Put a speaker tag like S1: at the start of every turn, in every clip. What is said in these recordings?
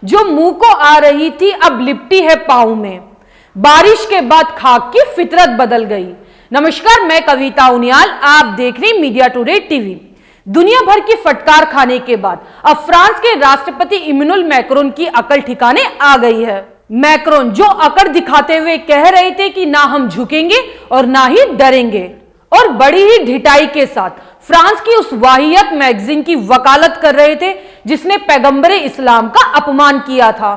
S1: जो मुंह को आ रही थी अब लिपटी है पाँव में। बारिश के बाद खाक की फितरत बदल गई। नमस्कार, मैं कविता उनियाल, आप देख रहे मीडिया टुडे टीवी। दुनिया भर की फटकार खाने के बाद अब फ्रांस के राष्ट्रपति इमैनुअल मैक्रोन की अकल ठिकाने आ गई है। मैक्रोन जो अकड़ दिखाते हुए कह रहे थे कि ना हम झुकेंगे और ना ही डरेंगे, और बड़ी ही ढिठाई के साथ फ्रांस की उस वाहियत मैगजीन की वकालत कर रहे थे जिसने पैगंबरे इस्लाम का अपमान किया था।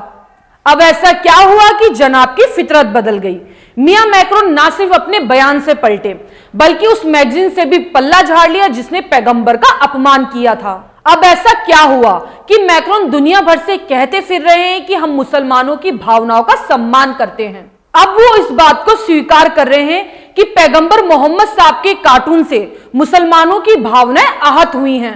S1: अब ऐसा क्या हुआ कि जनाब की फितरत बदल गई। मियां मैक्रोन ना सिर्फ अपने बयान से पलटे बल्कि उस मैगजीन से भी पल्ला झाड़ लिया जिसने पैगंबर का अपमान किया था। अब ऐसा क्या हुआ कि मैक्रोन दुनिया भर से कहते फिर रहे हैं कि हम मुसलमानों की भावनाओं का सम्मान करते हैं। अब वो इस बात को स्वीकार कर रहे हैं कि पैगंबर मोहम्मद साहब के कार्टून से मुसलमानों की भावनाएं आहत हुई हैं,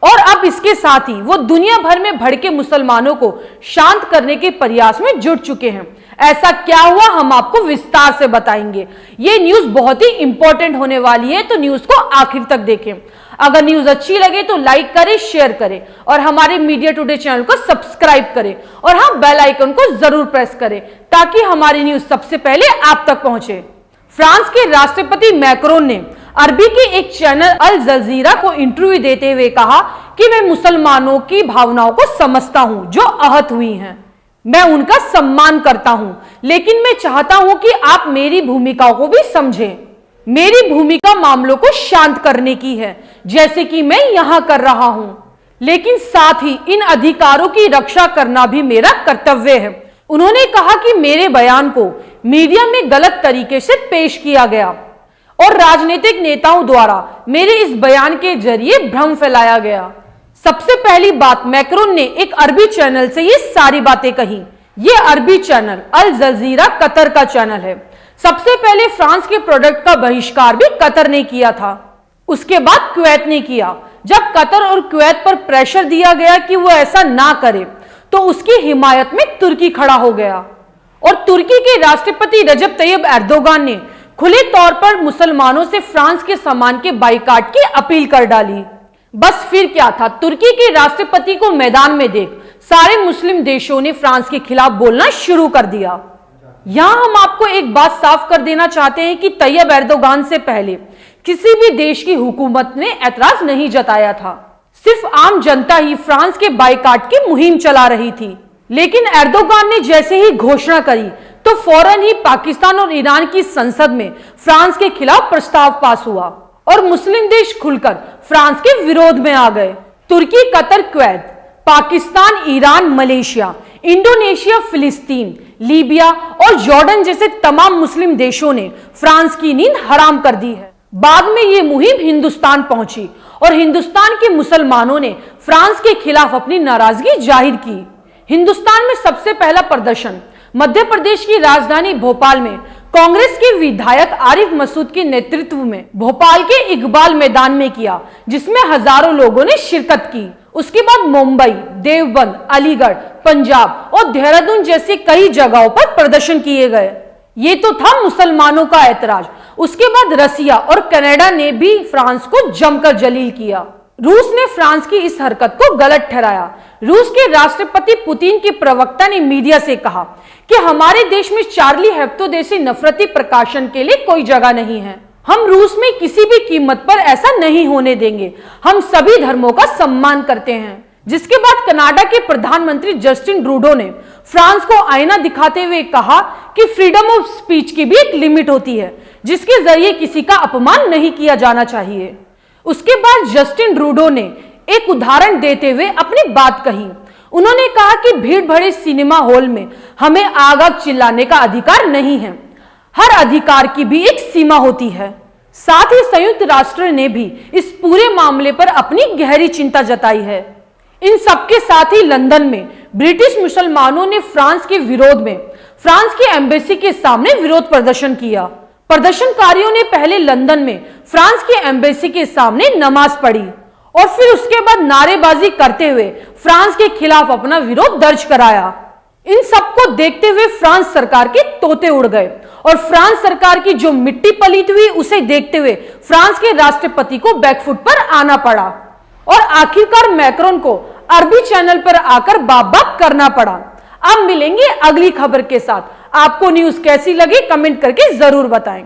S1: और अब इसके साथ ही वो दुनिया भर में भड़के मुसलमानों को शांत करने के प्रयास में जुट चुके हैं। ऐसा क्या हुआ हम आपको विस्तार से बताएंगे। ये न्यूज बहुत ही इंपॉर्टेंट होने वाली है, तो न्यूज को आखिर तक देखें। अगर न्यूज अच्छी लगे तो लाइक करें, शेयर करें और हमारे मीडिया टुडे चैनल को सब्सक्राइब करें, और हाँ, बेल आइकन को जरूर प्रेस करें ताकि हमारी न्यूज सबसे पहले आप तक पहुंचे। फ्रांस के राष्ट्रपति मैक्रोन ने अरबी के एक चैनल अल जजीरा को इंटरव्यू देते हुए कहा कि मैं मुसलमानों की भावनाओं को समझता हूं जो आहत हुई हैं। मैं उनका सम्मान करता हूं, लेकिन मैं चाहता हूं कि आप मेरी भूमिकाओं को भी समझें। मेरी भूमिका मामलों को शांत करने की है, जैसे कि मैं यहां कर रहा हूं, लेकिन साथ ही इन अधिकारों की रक्षा करना भी मेरा कर्तव्य है। उन्होंने कहा कि मेरे बयान को मीडिया में गलत तरीके से पेश किया गया और राजनीतिक नेताओं द्वारा मेरे इस बयान के जरिए भ्रम फैलाया गया। सबसे पहली बात, मैक्रोन ने एक अरबी चैनल से ये सारी बातें कही। ये अरबी चैनल अल जजीरा कतर का चैनल है। सबसे पहले फ्रांस के प्रोडक्ट का बहिष्कार भी कतर ने किया था, उसके बाद कुवैत ने किया। जब कतर और कुवैत पर प्रेशर दिया गया कि वो ऐसा ना करे, तो उसकी हिमायत में तुर्की खड़ा हो गया, और तुर्की के राष्ट्रपति रजब तैयब एर्दोगान ने खुले तौर पर मुसलमानों से फ्रांस के सामान के बाइकाट की अपील कर डाली। बस फिर क्या था, तुर्की के राष्ट्रपति को मैदान में देख सारे मुस्लिम देशों ने फ्रांस के खिलाफ बोलना शुरू कर दिया। यहां हम आपको एक बात साफ कर देना चाहते हैं कि तैयब एर्दोगान से पहले किसी भी देश की हुकूमत ने ऐतराज नहीं जताया था। सिर्फ आम जनता ही फ्रांस के बाइकाट की मुहिम चला रही थी। लेकिन एर्दोगान ने जैसे ही घोषणा करी तो फौरन ही पाकिस्तान और ईरान की संसद में फ्रांस के खिलाफ प्रस्ताव पास हुआ और मुस्लिम देश खुलकर फ्रांस के विरोध में आ गए। Turkey, Qatar, Kuwait, Pakistan, Iran, Malaysia, Indonesia, फिलिस्तीन, लीबिया और जॉर्डन जैसे तमाम मुस्लिम देशों ने फ्रांस की नींद हराम कर दी है। बाद में ये मुहिम हिंदुस्तान पहुंची और हिंदुस्तान के मुसलमानों ने फ्रांस के खिलाफ अपनी नाराजगी जाहिर की। हिंदुस्तान में सबसे पहला प्रदर्शन मध्य प्रदेश की राजधानी भोपाल में कांग्रेस के विधायक आरिफ मसूद के नेतृत्व में भोपाल के इकबाल मैदान में किया, जिसमें हजारों लोगों ने शिरकत की। उसके बाद मुंबई, देवबंद, अलीगढ़, पंजाब और देहरादून जैसे कई जगहों पर प्रदर्शन किए गए। ये तो था मुसलमानों का ऐतराज। उसके बाद रसिया और कनाडा ने भी फ्रांस को जमकर जलील किया। रूस ने फ्रांस की इस हरकत को गलत ठहराया। रूस के राष्ट्रपति पुतिन के प्रवक्ता ने मीडिया से कहा कि हमारे देश में चार्ली हेब्दो जैसे नफरती प्रकाशन के लिए कोई जगह नहीं है। हम रूस में किसी भी कीमत पर ऐसा नहीं होने देंगे। हम सभी धर्मों का सम्मान करते हैं। जिसके बाद कनाडा के प्रधानमंत्री जस्टिन ट्रूडो ने फ्रांस को आईना दिखाते हुए कहा कि फ्रीडम ऑफ स्पीच की भी एक लिमिट होती है, जिसके जरिए किसी का अपमान नहीं किया जाना चाहिए। उसके बाद जस्टिन ट्रूडो ने एक उदाहरण देते हुए अपनी बात कही। उन्होंने कहा कि भीड़ भरे सिनेमा हॉल में हमें आग आग चिल्लाने का अधिकार नहीं है। हर अधिकार की भी एक सीमा होती है। साथ ही संयुक्त राष्ट्र ने भी इस पूरे मामले पर अपनी गहरी चिंता जताई है। इन सबके साथ ही लंदन में ब्रिटिश मुसलमानों ने फ्रांस के विरोध में फ्रांस की एम्बेसी के सामने विरोध प्रदर्शन किया। प्रदर्शनकारियों ने पहले लंदन में फ्रांस की एम्बेसी के सामने नमाज पढ़ी और फिर उसके बाद नारेबाजी करते हुए फ्रांस के खिलाफ अपना विरोध दर्ज कराया। इन सबको देखते हुए फ्रांस सरकार के तोते उड़ गए और फ्रांस सरकार की जो मिट्टी पलीत हुई उसे देखते हुए फ्रांस के राष्ट्रपति को बैकफुट पर आना पड़ा और आखिरकार मैक्रोन को अरबी चैनल पर आकर बाक करना पड़ा। अब मिलेंगे अगली खबर के साथ। आपको न्यूज कैसी लगी कमेंट करके जरूर बताएं।